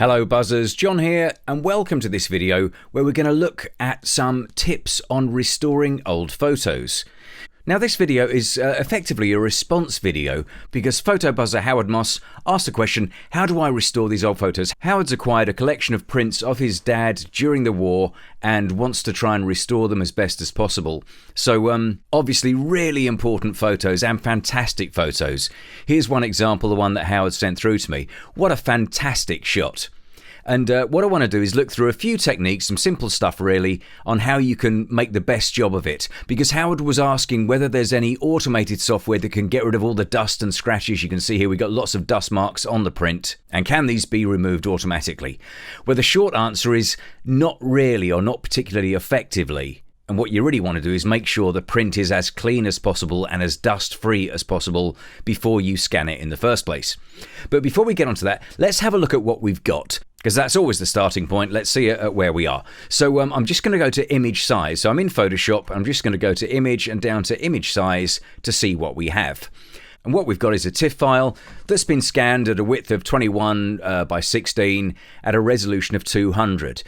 Hello buzzers, John here and welcome to this video where we're going to look at some tips on restoring old photos. Now this video is effectively a response video because photo buzzer Howard Moss asked the question, how do I restore these old photos? Howard's acquired a collection of prints of his dad during the war and wants to try and restore them as best as possible. So obviously really important photos and fantastic photos. Here's one example, the one that Howard sent through to me. What a fantastic shot. And what I want to do is look through a few techniques, some simple stuff really, on how you can make the best job of it. Because Howard was asking whether there's any automated software that can get rid of all the dust and scratches. You can see here we've got lots of dust marks on the print. And can these be removed automatically? Well, the short answer is not really, or not particularly effectively. And what you really want to do is make sure the print is as clean as possible and as dust-free as possible before you scan it in the first place. But before we get onto that, let's have a look at what we've got, because that's always the starting point. Let's see at where we are. So I'm just going to go to image size. So I'm in Photoshop. I'm just going to go to image and down to image size to see what we have. And what we've got is a TIFF file that's been scanned at a width of 21 by 16 at a resolution of 200.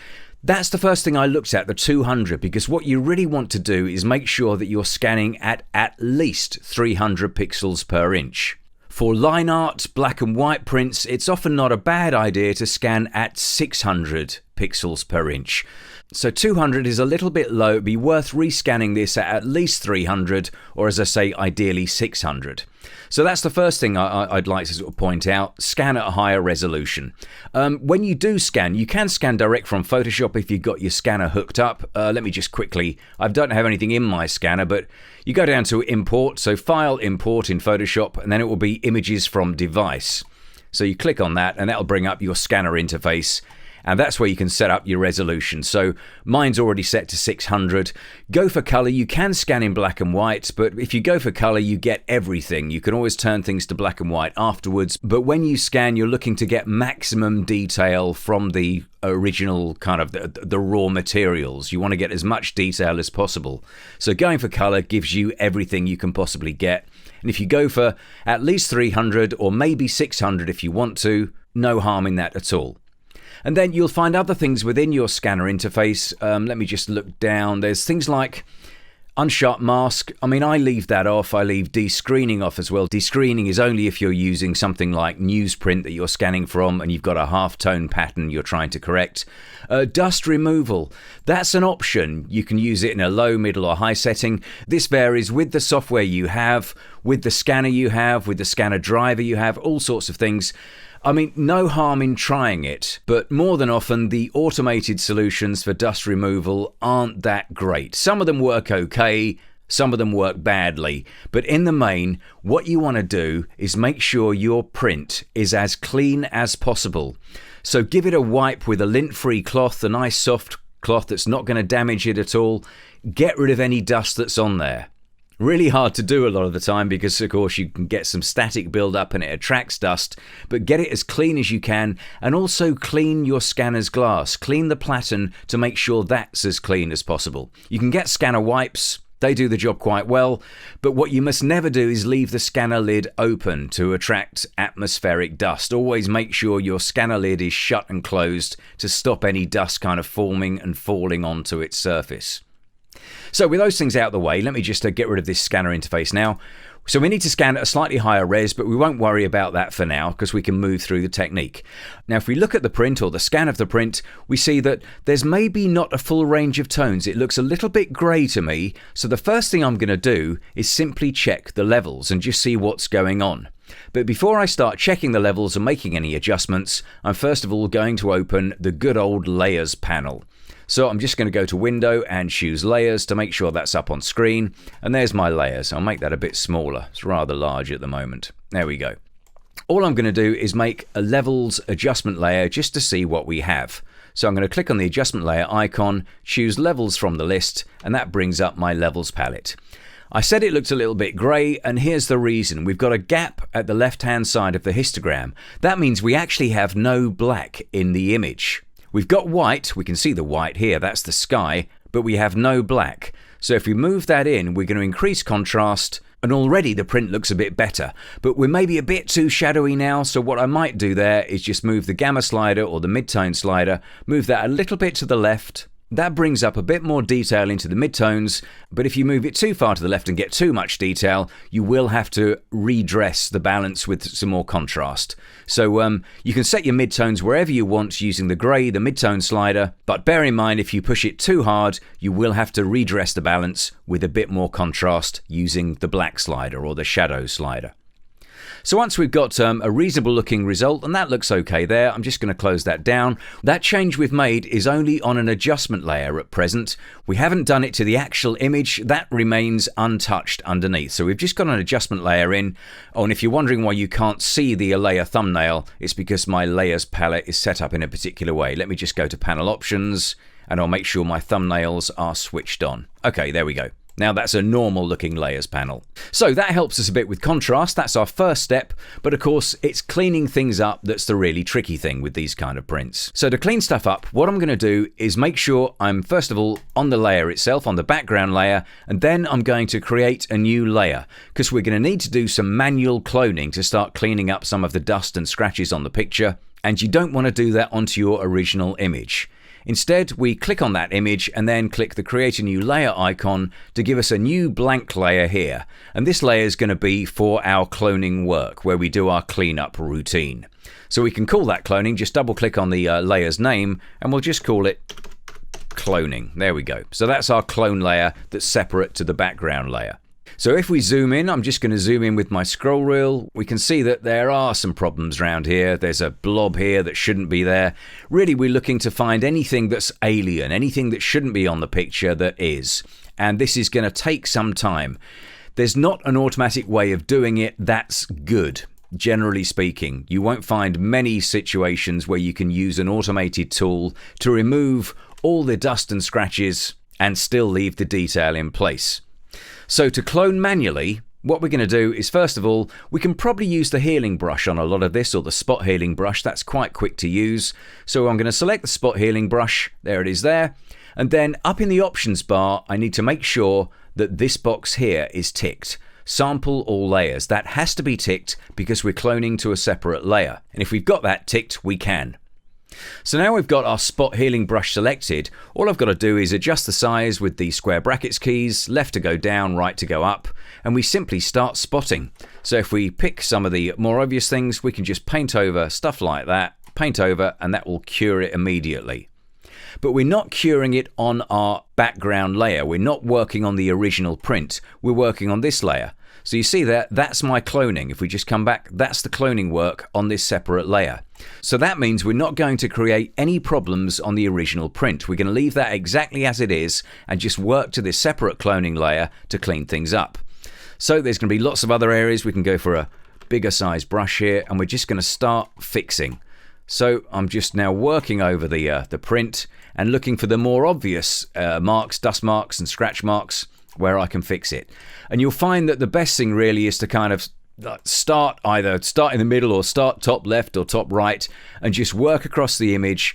That's the first thing I looked at, the 200, because what you really want to do is make sure that you're scanning at least 300 pixels per inch. For line art, black and white prints, it's often not a bad idea to scan at 600 pixels per inch. So 200 is a little bit low. It'd be worth rescanning this at least 300, or as I say, ideally 600. So that's the first thing I'd like to sort of point out. Scan at a higher resolution. When you do scan, you can scan direct from Photoshop if you've got your scanner hooked up. Let me just quickly, I don't have anything in my scanner, but you go down to import, so file import in Photoshop, and then it will be images from device. So you click on that and that'll bring up your scanner interface. And that's where you can set up your resolution. So mine's already set to 600. Go for color. You can scan in black and white, but if you go for color, you get everything. You can always turn things to black and white afterwards. But when you scan, you're looking to get maximum detail from the original kind of the raw materials. You want to get as much detail as possible. So going for color gives you everything you can possibly get. And if you go for at least 300 or maybe 600 if you want to, no harm in that at all. And then you'll find other things within your scanner interface. Let me just look down. There's things like unsharp mask. I mean, I leave that off. I leave descreening off as well. Descreening is only if you're using something like newsprint that you're scanning from and you've got a half-tone pattern you're trying to correct. Dust removal. That's an option. You can use it in a low, middle or high setting. This varies with the software you have, with the scanner you have, with the scanner driver you have, all sorts of things. I mean, no harm in trying it, but more than often the automated solutions for dust removal aren't that great. Some of them work okay, some of them work badly, but in the main, what you want to do is make sure your print is as clean as possible. So give it a wipe with a lint-free cloth, a nice soft cloth that's not going to damage it at all. Get rid of any dust that's on there. Really hard to do a lot of the time because, of course, you can get some static build-up and it attracts dust, but get it as clean as you can and also clean your scanner's glass. Clean the platen to make sure that's as clean as possible. You can get scanner wipes. They do the job quite well, but what you must never do is leave the scanner lid open to attract atmospheric dust. Always make sure your scanner lid is shut and closed to stop any dust kind of forming and falling onto its surface. So with those things out of the way, let me just get rid of this scanner interface now. So we need to scan at a slightly higher res, but we won't worry about that for now because we can move through the technique. Now, if we look at the print or the scan of the print, we see that there's maybe not a full range of tones. It looks a little bit grey to me. So the first thing I'm going to do is simply check the levels and just see what's going on. But before I start checking the levels and making any adjustments, I'm first of all going to open the good old layers panel. So I'm just going to go to Window and choose Layers to make sure that's up on screen. And there's my layers. I'll make that a bit smaller. It's rather large at the moment. There we go. All I'm going to do is make a Levels adjustment layer just to see what we have. So I'm going to click on the adjustment layer icon, choose Levels from the list, and that brings up my Levels palette. I said it looked a little bit grey, and here's the reason. We've got a gap at the left-hand side of the histogram. That means we actually have no black in the image. We've got white, we can see the white here, that's the sky, but we have no black. So if we move that in, we're going to increase contrast And already the print looks a bit better, but we're maybe a bit too shadowy now, so what I might do there is just move the gamma slider or the midtone slider, move that a little bit to the left. That brings up a bit more detail into the midtones, but if you move it too far to the left and get too much detail, you will have to redress the balance with some more contrast. So you can set your midtones wherever you want using the grey, the midtone slider, but bear in mind if you push it too hard, you will have to redress the balance with a bit more contrast using the black slider or the shadow slider. So once we've got a reasonable looking result, and that looks okay there, I'm just going to close that down. That change we've made is only on an adjustment layer at present. We haven't done it to the actual image. That remains untouched underneath. So we've just got an adjustment layer in. Oh, and if you're wondering why you can't see the layer thumbnail, it's because my layers palette is set up in a particular way. Let me just go to panel options and I'll make sure my thumbnails are switched on. Okay, there we go. Now that's a normal looking layers panel. So that helps us a bit with contrast, that's our first step, but of course it's cleaning things up that's the really tricky thing with these kind of prints. So to clean stuff up, what I'm going to do is make sure I'm first of all on the layer itself, on the background layer, and then I'm going to create a new layer, because we're going to need to do some manual cloning to start cleaning up some of the dust and scratches on the picture, and you don't want to do that onto your original image. Instead, we click on that image and then click the Create a New Layer icon to give us a new blank layer here. And this layer is going to be for our cloning work, where we do our cleanup routine. So we can call that cloning, just double click on the layer's name, and we'll just call it cloning. There we go. So that's our clone layer that's separate to the background layer. So if we zoom in, I'm just going to zoom in with my scroll wheel. We can see that there are some problems around here. There's a blob here that shouldn't be there. Really, we're looking to find anything that's alien, anything that shouldn't be on the picture that is. And this is going to take some time. There's not an automatic way of doing it that's good. Generally speaking, you won't find many situations where you can use an automated tool to remove all the dust and scratches and still leave the detail in place. So to clone manually, what we're going to do is, first of all, we can probably use the healing brush on a lot of this, or the spot healing brush. That's quite quick to use. So I'm going to select the spot healing brush. There it is there. And then up in the options bar, I need to make sure that this box here is ticked. Sample all layers. That has to be ticked because we're cloning to a separate layer. And if we've got that ticked, we can. So now we've got our spot healing brush selected, all I've got to do is adjust the size with the square brackets keys, left to go down, right to go up, and we simply start spotting. So if we pick some of the more obvious things, we can just paint over stuff like that, paint over, and that will cure it immediately. But we're not curing it on our background layer. We're not working on the original print. We're working on this layer. So you see there, that's my cloning. If we just come back, that's the cloning work on this separate layer. So that means we're not going to create any problems on the original print. We're going to leave that exactly as it is and just work to this separate cloning layer to clean things up. So there's going to be lots of other areas. We can go for a bigger size brush here, and we're just going to start fixing. So I'm just now working over the print and looking for the more obvious marks, dust marks and scratch marks where I can fix it. And you'll find that the best thing really is to kind of start in the middle or start top left or top right and just work across the image,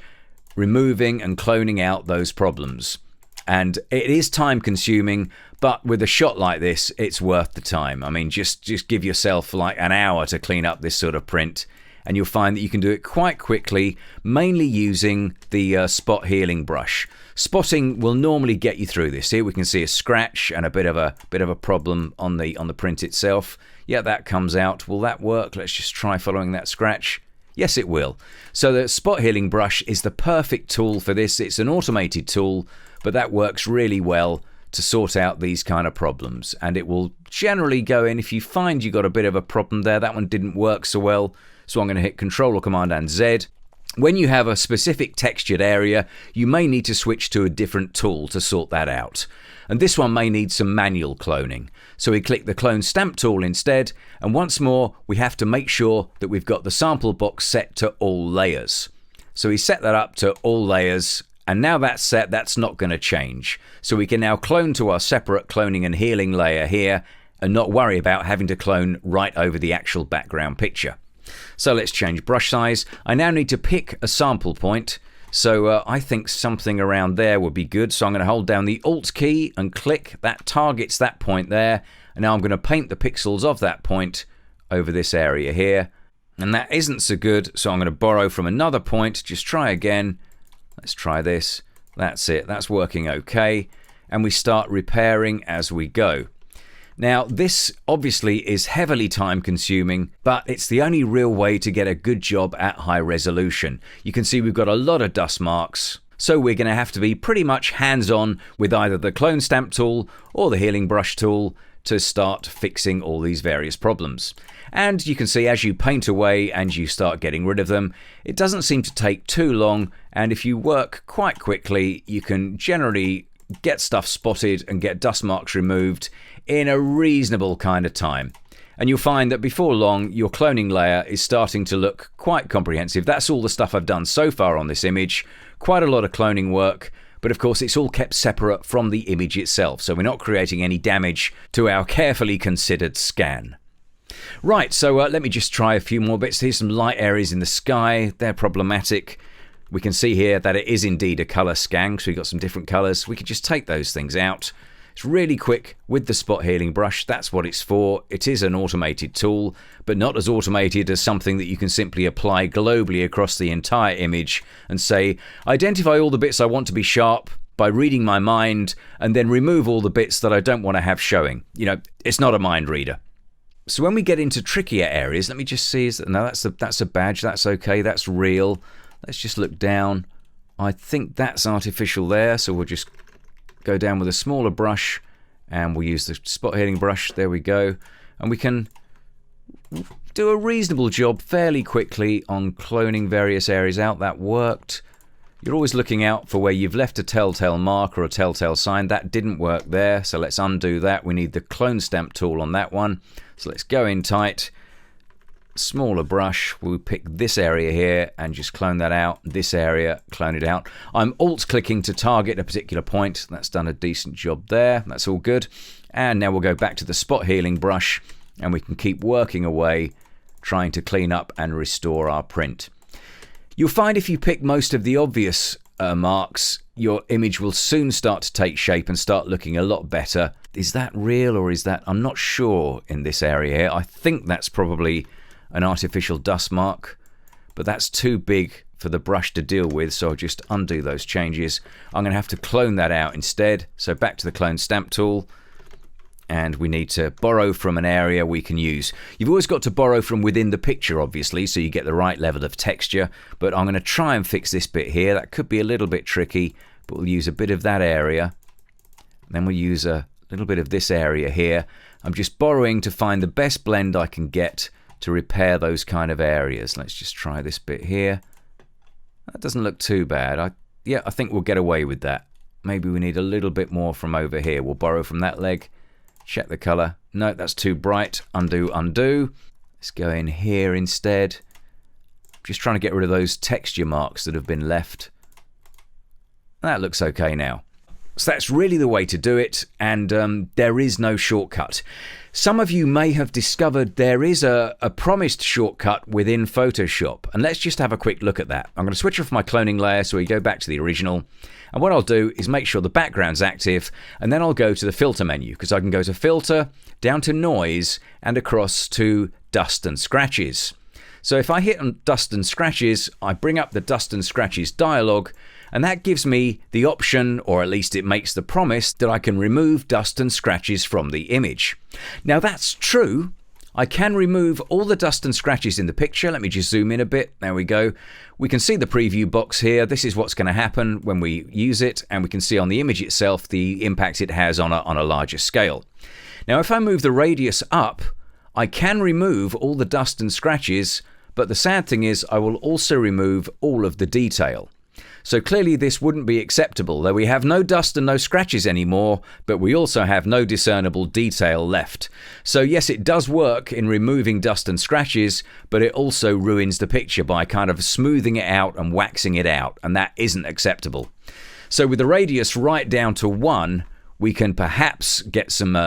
removing and cloning out those problems. And it is time consuming, but with a shot like this, it's worth the time. I mean, just give yourself like an hour to clean up this sort of print, and you'll find that you can do it quite quickly, mainly using the spot healing brush. Spotting will normally get you through this. Here we can see a scratch and a bit of a problem on the print itself. Yeah, that comes out. Will that work? Let's just try following that scratch. Yes, it will. So the spot healing brush is the perfect tool for this. It's an automated tool, but that works really well to sort out these kind of problems. And it will generally go in, if you find you got a bit of a problem there, that one didn't work so well, so I'm going to hit Control or Command and Z. When you have a specific textured area, you may need to switch to a different tool to sort that out. And this one may need some manual cloning. So we click the Clone Stamp tool instead, and once more we have to make sure that we've got the sample box set to all layers. So we set that up to all layers, and now that's set, that's not going to change. So we can now clone to our separate cloning and healing layer here and not worry about having to clone right over the actual background picture. So let's change brush size. I now need to pick a sample point. So I think something around there would be good. So I'm going to hold down the Alt key and click. That targets that point there. And now I'm going to paint the pixels of that point over this area here. And that isn't so good, so I'm going to borrow from another point. Just try again. Let's try this. That's it. That's working okay. And we start repairing as we go. Now, this obviously is heavily time consuming, but it's the only real way to get a good job at high resolution. You can see we've got a lot of dust marks, so we're going to have to be pretty much hands-on with either the clone stamp tool or the healing brush tool to start fixing all these various problems. And you can see as you paint away and you start getting rid of them, it doesn't seem to take too long, and if you work quite quickly, you can generally get stuff spotted and get dust marks removed in a reasonable kind of time. And you'll find that before long, your cloning layer is starting to look quite comprehensive. That's all the stuff I've done so far on this image. Quite a lot of cloning work, but of course it's all kept separate from the image itself, so we're not creating any damage to our carefully considered scan. Right, so let me just try a few more bits. Here's some light areas in the sky. They're problematic. We can see here that it is indeed a color scan, so we've got some different colors. We could just take those things out. It's really quick with the spot healing brush. That's what it's for. It is an automated tool, but not as automated as something that you can simply apply globally across the entire image and say, identify all the bits I want to be sharp by reading my mind, and then remove all the bits that I don't want to have showing. You know, it's not a mind reader. So when we get into trickier areas, let me just see, no, that's a badge, that's okay, that's real. Let's just look down. I think that's artificial there, so we'll just go down with a smaller brush and we'll use the spot healing brush. There we go. And we can do a reasonable job fairly quickly on cloning various areas out. That worked. You're always looking out for where you've left a telltale mark or a telltale sign. That didn't work there, so let's undo that. We need the clone stamp tool on that one. So let's go in tight. Smaller brush, we'll pick this area here and just clone that out. This area, clone it out. I'm alt clicking to target a particular point. That's done a decent job there. That's all good. And now we'll go back to the spot healing brush and we can keep working away, trying to clean up and restore our print. You'll find if you pick most of the obvious marks, your image will soon start to take shape and start looking a lot better. Is that real or is that? I'm not sure in this area here. I think that's probably an artificial dust mark, but that's too big for the brush to deal with, so I'll just undo those changes. I'm going to have to clone that out instead. So back to the clone stamp tool, and we need to borrow from an area we can use. You've always got to borrow from within the picture, obviously, so you get the right level of texture, but I'm going to try and fix this bit here. That could be a little bit tricky, but we'll use a bit of that area. Then we'll use a little bit of this area here. I'm just borrowing to find the best blend I can get to repair those kind of areas. Let's just try this bit here. That doesn't look too bad. I think we'll get away with that. Maybe we need a little bit more from over here. We'll borrow from that leg. Check the color. No, that's too bright. Undo, undo. Let's go in here instead. Just trying to get rid of those texture marks that have been left. That looks okay now. So that's really the way to do it, and there is no shortcut. Some of you may have discovered there is a promised shortcut within Photoshop, and let's just have a quick look at that. I'm going to switch off my cloning layer so we go back to the original, and what I'll do is make sure the background's active, and then I'll go to the filter menu, because I can go to filter, down to noise, and across to dust and scratches. So if I hit on dust and scratches, I bring up the dust and scratches dialog, and that gives me the option, or at least it makes the promise, that I can remove dust and scratches from the image. Now that's true. I can remove all the dust and scratches in the picture. Let me just zoom in a bit. There we go. We can see the preview box here. This is what's going to happen when we use it, and we can see on the image itself the impact it has on a larger scale. Now if I move the radius up, I can remove all the dust and scratches, but the sad thing is I will also remove all of the detail. So clearly this wouldn't be acceptable, though we have no dust and no scratches anymore, but we also have no discernible detail left. So yes, it does work in removing dust and scratches, but it also ruins the picture by kind of smoothing it out and waxing it out, and that isn't acceptable. So with the radius right down to 1, we can perhaps get some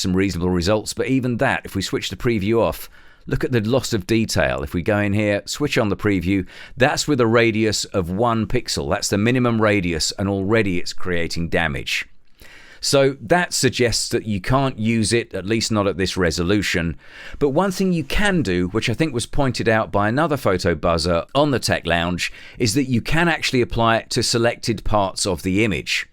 reasonable results, but even that, if we switch the preview off, look at the loss of detail. If we go in here, switch on the preview, that's with a radius of 1 pixel. That's the minimum radius, and already it's creating damage. So that suggests that you can't use it, at least not at this resolution. But one thing you can do, which I think was pointed out by another photo buzzer on the Tech Lounge, is that you can actually apply it to selected parts of the image.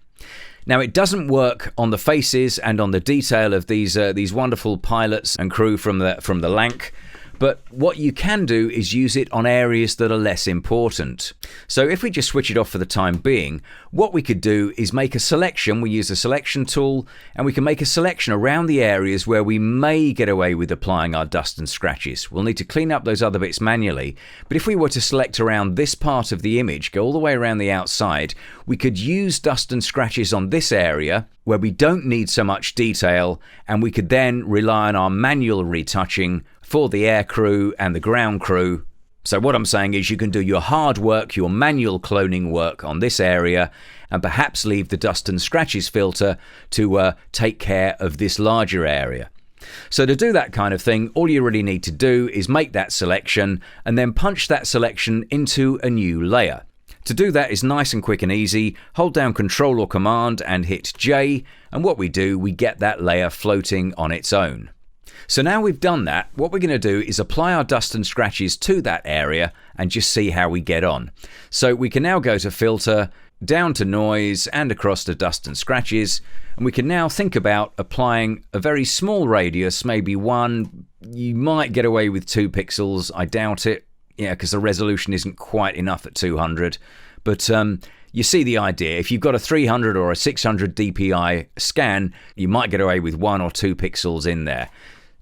Now, it doesn't work on the faces and on the detail of these wonderful pilots and crew from the Lank, but what you can do is use it on areas that are less important. So if we just switch it off for the time being, what we could do is make a selection. We use the selection tool, and we can make a selection around the areas where we may get away with applying our dust and scratches. We'll need to clean up those other bits manually, but if we were to select around this part of the image, go all the way around the outside, we could use dust and scratches on this area where we don't need so much detail, and we could then rely on our manual retouching for the air crew and the ground crew. So what I'm saying is you can do your hard work, your manual cloning work on this area, and perhaps leave the dust and scratches filter to take care of this larger area. So to do that kind of thing, all you really need to do is make that selection and then punch that selection into a new layer. To do that is nice and quick and easy. Hold down Control or Command and hit J, and what we do, we get that layer floating on its own. So now we've done that, what we're going to do is apply our dust and scratches to that area and just see how we get on. So we can now go to Filter, down to Noise, and across to Dust and Scratches, and we can now think about applying a very small radius, maybe 1. You might get away with 2 pixels, I doubt it, because the resolution isn't quite enough at 200. But you see the idea. If you've got a 300 or a 600 dpi scan, you might get away with 1 or 2 pixels in there.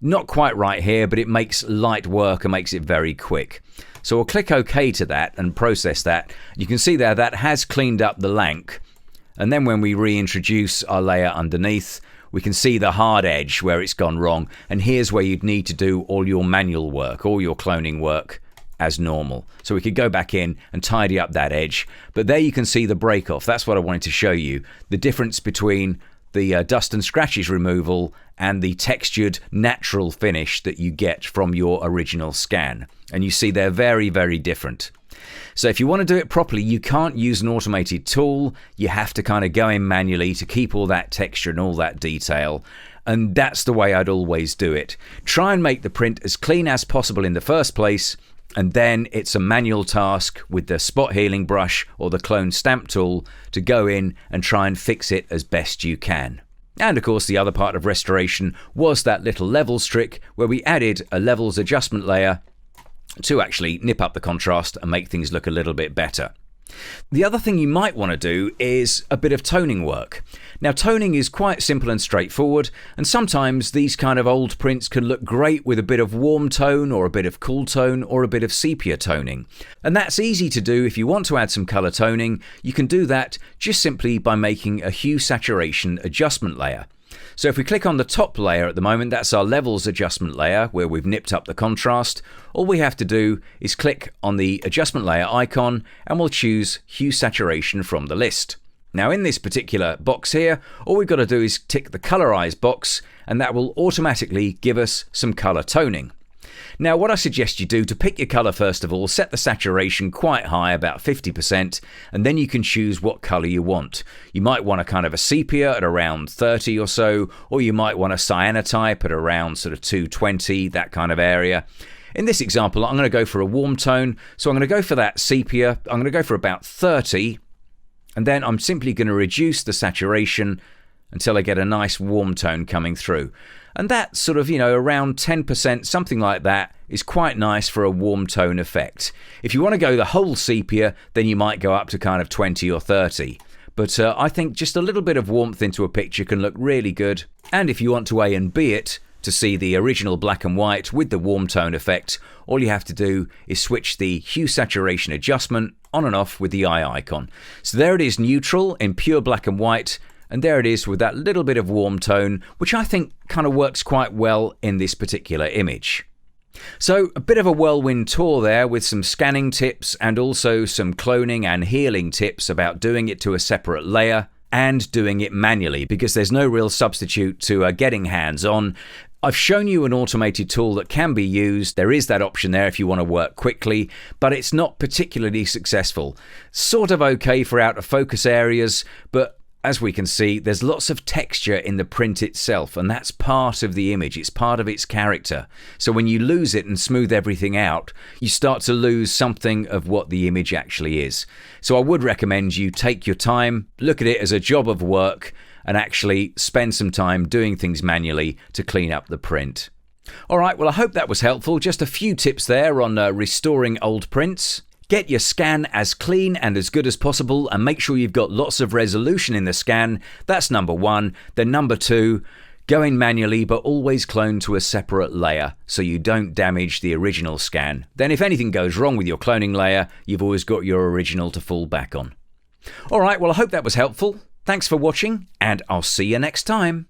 Not quite right here, but it makes light work and makes it very quick. So we'll click OK to that and process that. You can see there that has cleaned up the Lank. And then when we reintroduce our layer underneath, we can see the hard edge where it's gone wrong. And here's where you'd need to do all your manual work, all your cloning work as normal. So we could go back in and tidy up that edge. But there you can see the break off. That's what I wanted to show you. The difference between the dust and scratches removal and the textured natural finish that you get from your original scan. And you see they're very, very different. So if you want to do it properly, you can't use an automated tool. You have to kind of go in manually to keep all that texture and all that detail. And that's the way I'd always do it. Try and make the print as clean as possible in the first place, and then it's a manual task with the spot healing brush or the clone stamp tool to go in and try and fix it as best you can. And of course the other part of restoration was that little levels trick where we added a levels adjustment layer to actually nip up the contrast and make things look a little bit better. The other thing you might want to do is a bit of toning work. Now toning is quite simple and straightforward, and sometimes these kind of old prints can look great with a bit of warm tone or a bit of cool tone or a bit of sepia toning. And that's easy to do. If you want to add some color toning, you can do that just simply by making a hue saturation adjustment layer. So if we click on the top layer at the moment, that's our levels adjustment layer where we've nipped up the contrast. All we have to do is click on the adjustment layer icon and we'll choose hue saturation from the list. Now in this particular box here, all we've got to do is tick the colorize box and that will automatically give us some color toning. Now what I suggest you do to pick your color, first of all, set the saturation quite high, about 50%, and then you can choose what color you want. You might want a kind of a sepia at around 30 or so, or you might want a cyanotype at around sort of 220, that kind of area. In this example, I'm going to go for a warm tone, so I'm going to go for that sepia. I'm going to go for about 30, and then I'm simply going to reduce the saturation until I get a nice warm tone coming through. And that sort of, around 10%, something like that, is quite nice for a warm tone effect. If you want to go the whole sepia, then you might go up to kind of 20 or 30. But I think just a little bit of warmth into a picture can look really good. And if you want to A and B it to see the original black and white with the warm tone effect, all you have to do is switch the hue saturation adjustment on and off with the eye icon. So there it is, neutral in pure black and white. And there it is with that little bit of warm tone, which I think kind of works quite well in this particular image. So a bit of a whirlwind tour there with some scanning tips and also some cloning and healing tips about doing it to a separate layer and doing it manually, because there's no real substitute to getting hands-on. I've shown you an automated tool that can be used. There is that option there if you want to work quickly, but it's not particularly successful. Sort of okay for out of focus areas, but as we can see, there's lots of texture in the print itself, and that's part of the image. It's part of its character. So when you lose it and smooth everything out, you start to lose something of what the image actually is. So I would recommend you take your time, look at it as a job of work, and actually spend some time doing things manually to clean up the print. All right, well, I hope that was helpful. Just a few tips there on restoring old prints. Get your scan as clean and as good as possible, and make sure you've got lots of resolution in the scan. That's number one. Then number two, go in manually, but always clone to a separate layer so you don't damage the original scan. Then if anything goes wrong with your cloning layer, you've always got your original to fall back on. All right, well, I hope that was helpful. Thanks for watching, and I'll see you next time.